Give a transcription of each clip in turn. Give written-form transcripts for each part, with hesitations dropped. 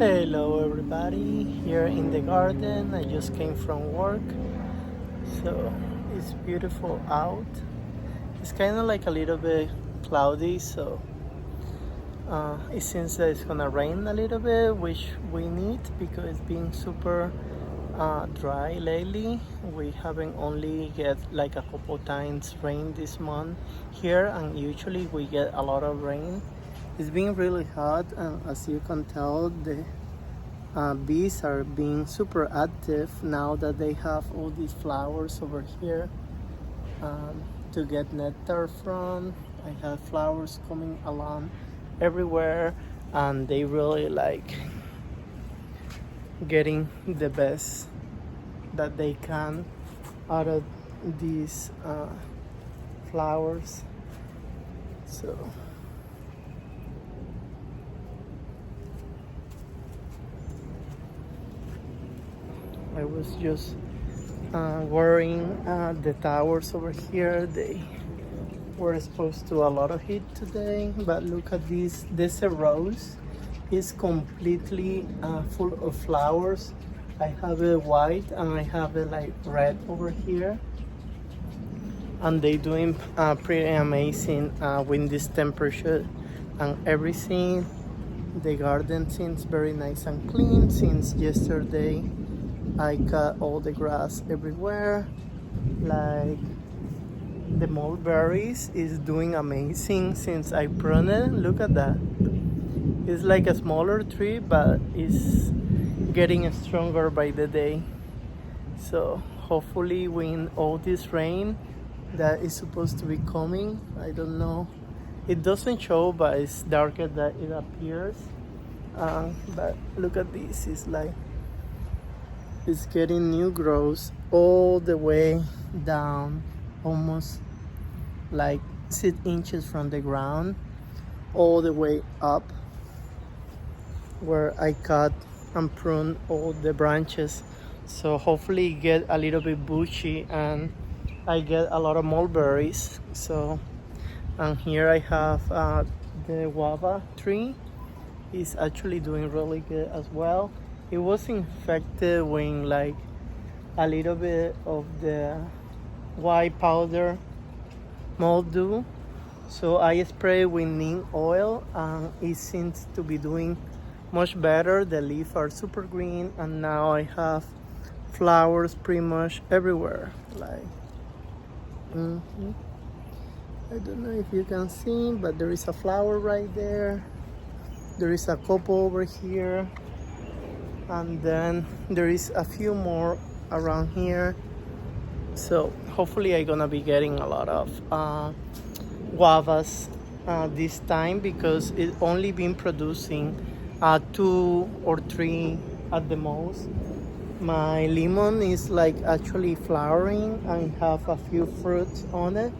Hello everybody, here in the garden. I just came from work, so it's beautiful out. It's kind of like a little bit cloudy, so it seems that it's gonna rain a little bit, which we need because it's been super dry lately. We haven't only get like a couple times rain this month here, and usually we get a lot of rain. It's been really hot, and as you can tell, the bees are being super active now that they have all these flowers over here to get nectar from. I have flowers coming along everywhere, and they really like getting the best that they can out of these flowers. So I was just worrying the towers over here. They were exposed to a lot of heat today, but look at this. This rose is completely full of flowers. I have it white and I have it like red over here, and they doing pretty amazing with this temperature and everything. The garden seems very nice and clean since yesterday. I cut all the grass everywhere. Like the mulberries is doing amazing since I pruned it. Look at that. It's like a smaller tree, but it's getting stronger by the day. So hopefully when all this rain that is supposed to be coming, I don't know. It doesn't show, but it's darker than it appears. But look at this. It's like it's getting new growth all the way down, almost like 6 inches from the ground, all the way up where I cut and prune all the branches. So hopefully get a little bit bushy and I get a lot of mulberries. So, and here I have the guava tree. It's actually doing really good as well. It was infected with like a little bit of the white powder mildew. So I sprayed with neem oil and it seems to be doing much better. The leaves are super green and now I have flowers pretty much everywhere. Like, I don't know if you can see, but there is a flower right there. There is a couple over here. And then there is a few more around here. So hopefully I'm gonna be getting a lot of guavas this time because it's only been producing 2 or 3 at the most. My lemon is like actually flowering and have a few fruits on it,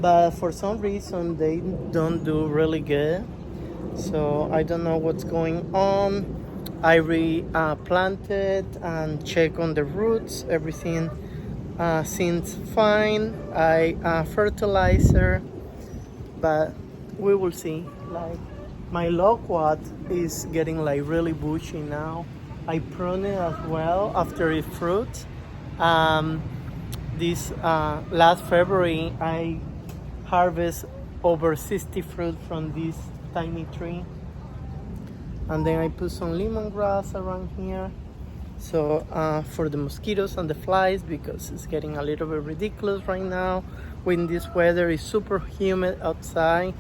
but for some reason they don't do really good. So I don't know what's going on. I replanted and check on the roots. Everything seems fine. I fertilizer, but we will see. Like my loquat is getting like really bushy now. I prune it as well after it fruits. This last February I harvest over 60 fruit from this tiny tree. And then I put some lemongrass around here. So for the mosquitoes and the flies, because it's getting a little bit ridiculous right now when this weather is super humid outside.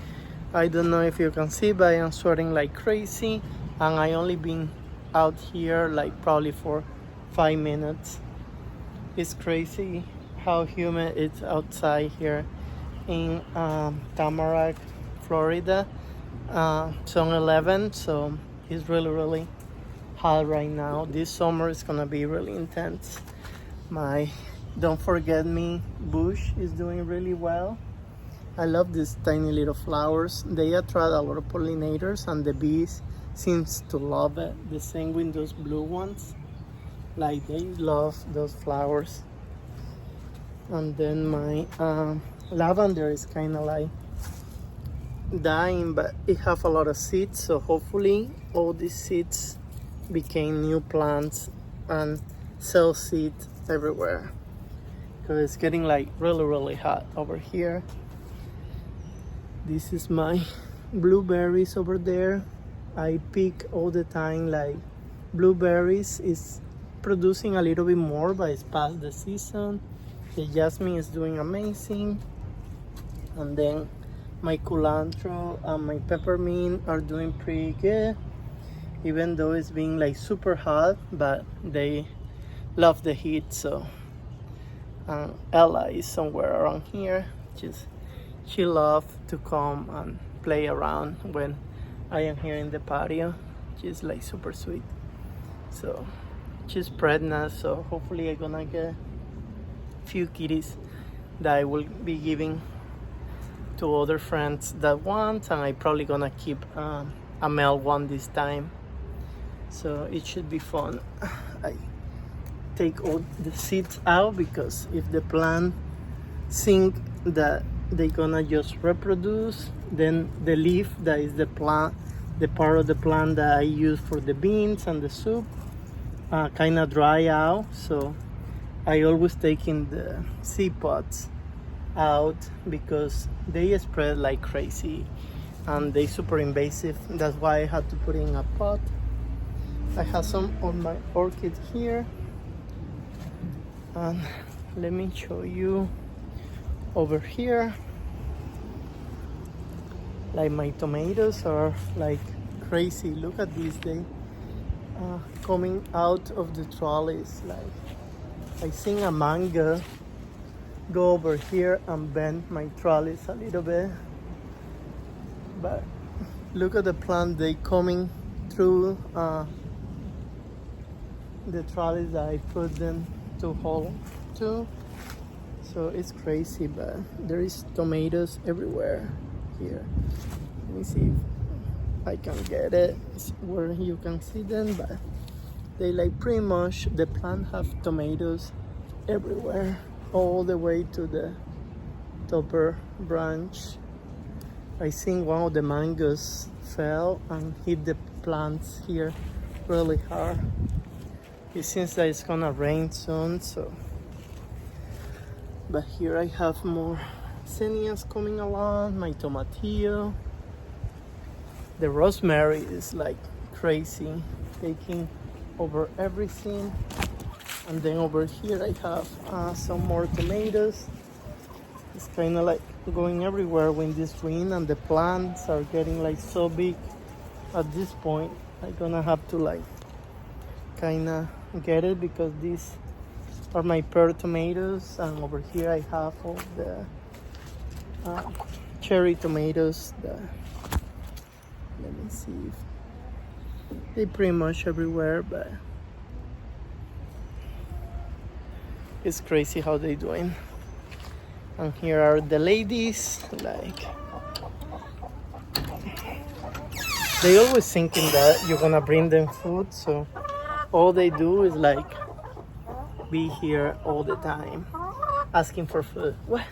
I don't know if you can see, but I'm sweating like crazy. And I only been out here like probably for 5 minutes. It's crazy how humid it's outside here in Tamarack, Florida. Zone 11, so it's really hot right now. This summer is gonna be really intense. My Don't Forget Me bush is doing really well. I love these tiny little flowers. They attract a lot of pollinators and the bees seems to love it. The same with those blue ones. Like they love those flowers. And then my lavender is kind of like dying, but it have a lot of seeds, so hopefully all these seeds became new plants and cell seed everywhere, because it's getting like really hot over here. This is my blueberries over there. I pick all the time. Like, blueberries is producing a little bit more, but it's past the season. The jasmine is doing amazing, and then my culantro and my peppermint are doing pretty good, even though it's being like super hot, but they love the heat. So Ella is somewhere around here. She loves to come and play around when I am here in the patio. She's like super sweet. So she's pregnant, so hopefully I'm gonna get a few kitties that I will be giving to other friends that want, and I probably gonna keep a male one this time. So it should be fun. I take all the seeds out, because if the plant think that they're gonna just reproduce, then the leaf that is the plant, the part of the plant that I use for the beans and the soup, kind of dry out. So I always taking the seed pods out, because they spread like crazy and they super invasive. That's why I had to put in a pot. I have some on my orchid here, and let me show you over here. Like, my tomatoes are like crazy. Look at these, they coming out of the trolleys. Like, I seen a mango go over here and bend my trellis a little bit, but look at the plant, they coming through the trellis that I put them to hold to. So it's crazy, but there is tomatoes everywhere here. Let me see if I can get it where you can see them, but they like pretty much, the plant have tomatoes everywhere, all the way to the topper branch. I think one of the mangoes fell and hit the plants here really hard. It seems that it's gonna rain soon, so. But here I have more zinnias coming along, my tomatillo. The rosemary is like crazy, taking over everything. And then over here I have some more tomatoes. It's kind of like going everywhere with this rain, and the plants are getting like so big. At this point I'm gonna have to like kind of get it, because these are my pear tomatoes, and over here I have all the cherry tomatoes. Let me see if they're pretty much everywhere, but it's crazy how they doing. And here are the ladies, like, they always thinking that you're gonna bring them food, so all they do is like be here all the time asking for food. What?